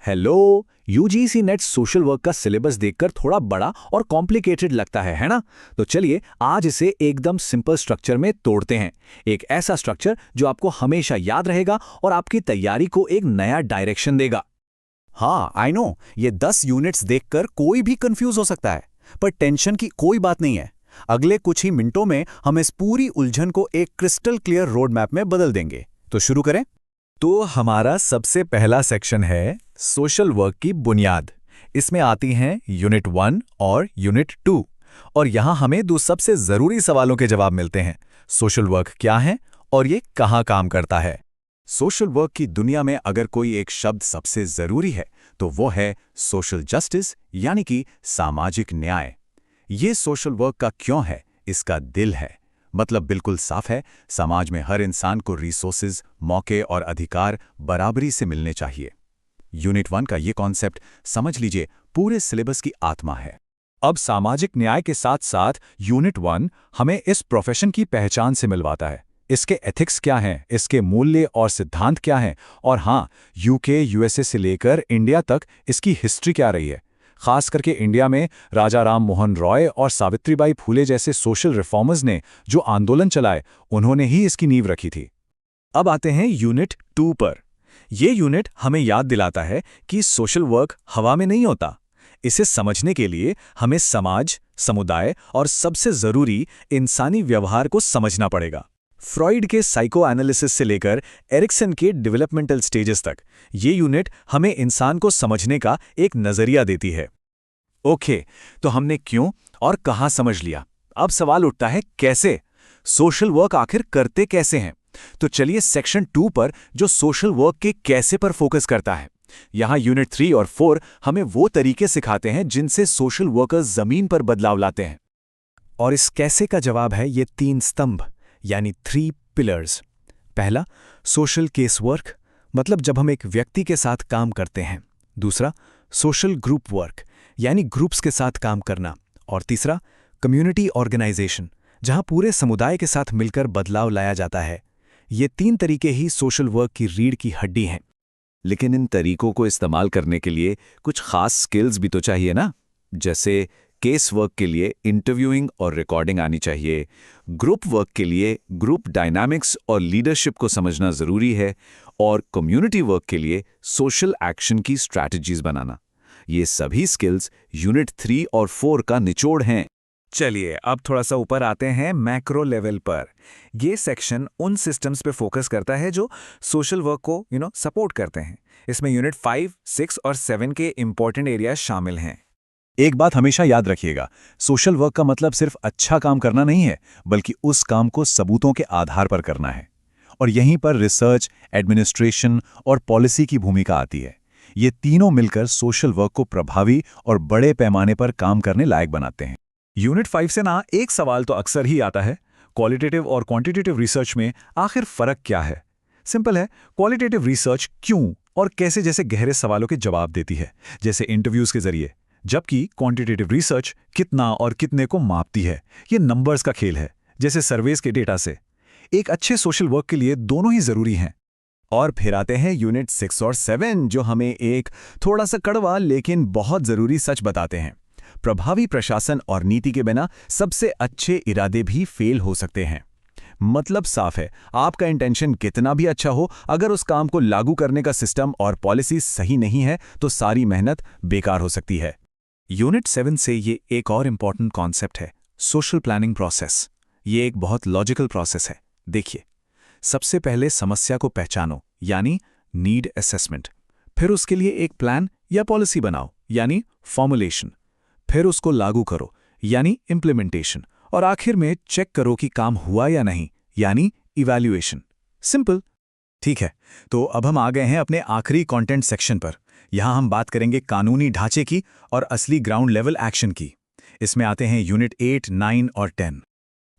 Hello. UGC net social work का syllabus देखकर थोड़ा बड़ा और कॉम्प्लिकेटेड लगता है ना? तो चलिए आज इसे एकदम सिंपल स्ट्रक्चर में तोड़ते हैं। एक ऐसा स्ट्रक्चर जो आपको हमेशा याद रहेगा और आपकी तैयारी को एक नया डायरेक्शन देगा। हाँ, आई नो, ये 10 यूनिट्स देखकर कोई भी कंफ्यूज हो सकता है, पर टेंशन की कोई बात नहीं है। अगले कुछ ही मिनटों में हम इस पूरी उलझन को एक क्रिस्टल क्लियर रोड मैप में बदल देंगे। तो शुरू करें। तो हमारा सबसे पहला सेक्शन है सोशल वर्क की बुनियाद। इसमें आती हैं यूनिट 1 और यूनिट 2, और यहाँ हमें दो सबसे ज़रूरी सवालों के जवाब मिलते हैं। सोशल वर्क क्या है और ये कहाँ काम करता है। सोशल वर्क की दुनिया में अगर कोई एक शब्द सबसे ज़रूरी है तो वो है सोशल जस्टिस, यानी कि सामाजिक न्याय। ये सोशल वर्क का क्यों है, इसका दिल है। मतलब बिल्कुल साफ है, समाज में हर इंसान को रिसोर्सेज, मौके और अधिकार बराबरी से मिलने चाहिए। यूनिट 1 का ये कॉन्सेप्ट समझ लीजिए पूरे सिलेबस की आत्मा है। अब सामाजिक न्याय के साथ साथ यूनिट 1 हमें इस प्रोफेशन की पहचान से मिलवाता है। इसके एथिक्स क्या हैं, इसके मूल्य और सिद्धांत क्या हैं, और हाँ, यूके, यूएसए से लेकर इंडिया तक इसकी हिस्ट्री क्या रही है। खास करके इंडिया में राजा राम मोहन रॉय और सावित्रीबाई फूले जैसे सोशल रिफॉर्मर्स ने जो आंदोलन चलाए, उन्होंने ही इसकी नींव रखी थी। अब आते हैं यूनिट 2 पर। यह यूनिट हमें याद दिलाता है कि सोशल वर्क हवा में नहीं होता। इसे समझने के लिए हमें समाज, समुदाय और सबसे ज़रूरी इंसानी व्यवहार को समझना पड़ेगा। फ्रॉइड के साइको एनालिसिस से लेकर एरिक्सन के डेवलपमेंटल स्टेजेस तक ये यूनिट हमें इंसान को समझने का एक नज़रिया देती है। ओके, तो हमने क्यों और कहाँ समझ लिया। अब सवाल उठता है कैसे। सोशल वर्क आखिर करते कैसे हैं। तो चलिए सेक्शन 2 पर, जो सोशल वर्क के कैसे पर फोकस करता है। यहाँ यूनिट 3 और 4 हमें वो तरीके सिखाते हैं जिनसे सोशल वर्कर्स जमीन पर बदलाव लाते हैं। और इस कैसे का जवाब है ये 3 स्तंभ, यानी 3 पिलर्स। पहला, सोशल केस वर्क, मतलब जब हम एक व्यक्ति के साथ काम करते हैं। दूसरा, सोशल ग्रुप वर्क, यानी ग्रुप्स के साथ काम करना। और तीसरा, कम्युनिटी ऑर्गेनाइजेशन, जहां पूरे समुदाय के साथ मिलकर बदलाव लाया जाता है। ये 3 तरीके ही सोशल वर्क की रीढ़ की हड्डी हैं। लेकिन इन तरीकों को इस्तेमाल करने के लिए कुछ खास स्किल्स भी तो चाहिए ना। जैसे केस वर्क के लिए इंटरव्यूइंग और रिकॉर्डिंग आनी चाहिए। ग्रुप वर्क के लिए ग्रुप डायनामिक्स और लीडरशिप को समझना ज़रूरी है। और कम्युनिटी वर्क के लिए सोशल एक्शन की स्ट्रैटेजीज बनाना। ये सभी स्किल्स यूनिट 3 और 4 का निचोड़ हैं। चलिए अब थोड़ा सा ऊपर आते हैं मैक्रो लेवल पर। ये सेक्शन उन सिस्टम्स पे फोकस करता है जो सोशल वर्क को सपोर्ट करते हैं। इसमें यूनिट 5, 6 और 7 के इंपॉर्टेंट एरियाज शामिल हैं। एक बात हमेशा याद रखिएगा, सोशल वर्क का मतलब सिर्फ अच्छा काम करना नहीं है, बल्कि उस काम को सबूतों के आधार पर करना है। और यहीं पर रिसर्च, एडमिनिस्ट्रेशन और पॉलिसी की भूमिका आती है। ये तीनों मिलकर सोशल वर्क को प्रभावी और बड़े पैमाने पर काम करने लायक बनाते हैं। यूनिट 5 से ना एक सवाल तो अक्सर ही आता है, क्वालिटेटिव और क्वांटिटेटिव रिसर्च में आखिर फर्क क्या है। सिंपल है, क्वालिटेटिव रिसर्च क्यों और कैसे जैसे गहरे सवालों के जवाब देती है, जैसे इंटरव्यूज के जरिए, जबकि क्वांटिटेटिव रिसर्च कितना और कितने को मापती है। ये नंबर्स का खेल है, जैसे सर्वेज के डेटा से। एक अच्छे सोशल वर्क के लिए दोनों ही जरूरी हैं। और फिर आते हैं यूनिट 6 और 7, जो हमें एक थोड़ा सा कड़वा लेकिन बहुत जरूरी सच बताते हैं। प्रभावी प्रशासन और नीति के बिना सबसे अच्छे इरादे भी फेल हो सकते हैं। मतलब साफ है, आपका इंटेंशन कितना भी अच्छा हो, अगर उस काम को लागू करने का सिस्टम और पॉलिसी सही नहीं है तो सारी मेहनत बेकार हो सकती है। यूनिट 7 से ये एक और इम्पॉर्टेंट कॉन्सेप्ट है, सोशल प्लानिंग प्रोसेस। ये एक बहुत लॉजिकल प्रोसेस है। देखिए, सबसे पहले समस्या को पहचानो, यानी नीड असेसमेंट। फिर उसके लिए एक प्लान या पॉलिसी बनाओ, यानी फॉर्मुलेशन। फिर उसको लागू करो, यानी इम्प्लीमेंटेशन। और आखिर में चेक करो कि काम हुआ या नहीं, यानी इवैल्यूएशन। सिंपल। ठीक है, तो अब हम आ गए हैं अपने आखिरी कंटेंट सेक्शन पर। यहाँ हम बात करेंगे कानूनी ढांचे की और असली ग्राउंड लेवल एक्शन की। इसमें आते हैं यूनिट 8, 9 और 10।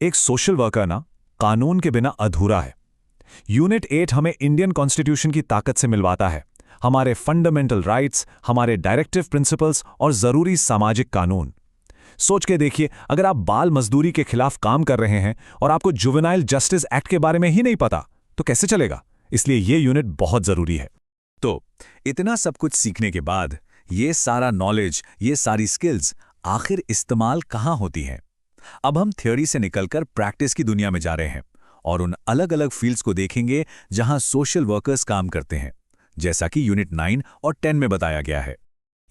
एक सोशल वर्कर ना कानून के बिना अधूरा है। यूनिट 8 हमें इंडियन कॉन्स्टिट्यूशन की ताकत से मिलवाता है, हमारे फंडामेंटल राइट्स, हमारे डायरेक्टिव प्रिंसिपल्स और जरूरी सामाजिक कानून। सोच के देखिए, अगर आप बाल मजदूरी के खिलाफ काम कर रहे हैं और आपको जुवेनाइल जस्टिस एक्ट के बारे में ही नहीं पता, तो कैसे चलेगा। इसलिए यह यूनिट बहुत जरूरी है। तो इतना सब कुछ सीखने के बाद ये सारा नॉलेज, ये सारी स्किल्स आखिर इस्तेमाल कहाँ होती हैं? अब हम थ्योरी से निकलकर प्रैक्टिस की दुनिया में जा रहे हैं और उन अलग-अलग फील्ड्स को देखेंगे जहां सोशल वर्कर्स काम करते हैं, जैसा कि यूनिट 9 और 10 में बताया गया है।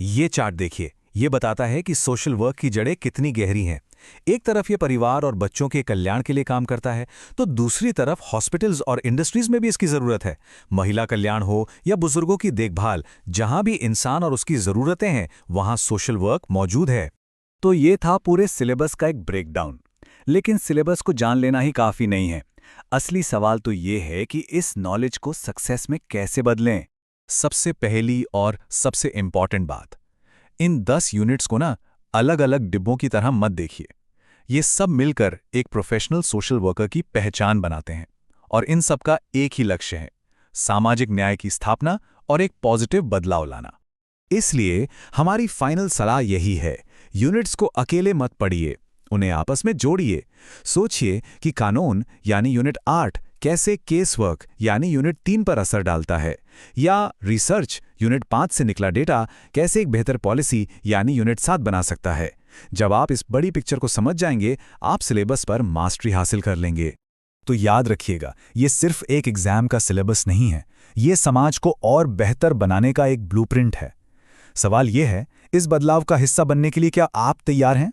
ये चार्ट देखिए, ये बताता है कि सोशल वर्क की जड़ें कितनी गहरी हैं। एक तरफ ये परिवार और बच्चों के कल्याण के लिए काम करता है, तो दूसरी तरफ हॉस्पिटल्स और इंडस्ट्रीज में भी इसकी ज़रूरत है। महिला कल्याण हो या बुजुर्गों की देखभाल, जहां भी इंसान और उसकी ज़रूरतें हैं, वहां सोशल वर्क मौजूद है। तो ये था पूरे सिलेबस का एक ब्रेकडाउन। लेकिन सिलेबस को जान लेना ही काफ़ी नहीं है। असली सवाल तो ये है कि इस नॉलेज को सक्सेस में कैसे बदलें। सबसे पहली और सबसे इम्पॉर्टेंट बात, इन 10 यूनिट्स को ना अलग अलग डिब्बों की तरह मत देखिए। ये सब मिलकर एक प्रोफेशनल सोशल वर्कर की पहचान बनाते हैं और इन सब का एक ही लक्ष्य है, सामाजिक न्याय की स्थापना और एक पॉजिटिव बदलाव लाना। इसलिए हमारी फाइनल सलाह यही है, यूनिट्स को अकेले मत पढ़िए, उन्हें आपस में जोड़िए। सोचिए कि कानून यानी यूनिट 8 कैसे केस वर्क यानी यूनिट 3 पर असर डालता है, या रिसर्च यूनिट 5 से निकला डेटा कैसे एक बेहतर पॉलिसी यानी यूनिट 7 बना सकता है। जब आप इस बड़ी पिक्चर को समझ जाएंगे, आप सिलेबस पर मास्टरी हासिल कर लेंगे। तो याद रखिएगा, ये सिर्फ एक एग्जाम का सिलेबस नहीं है, ये समाज को और बेहतर बनाने का एक ब्लूप्रिंट है। सवाल ये है, इस बदलाव का हिस्सा बनने के लिए क्या आप तैयार हैं?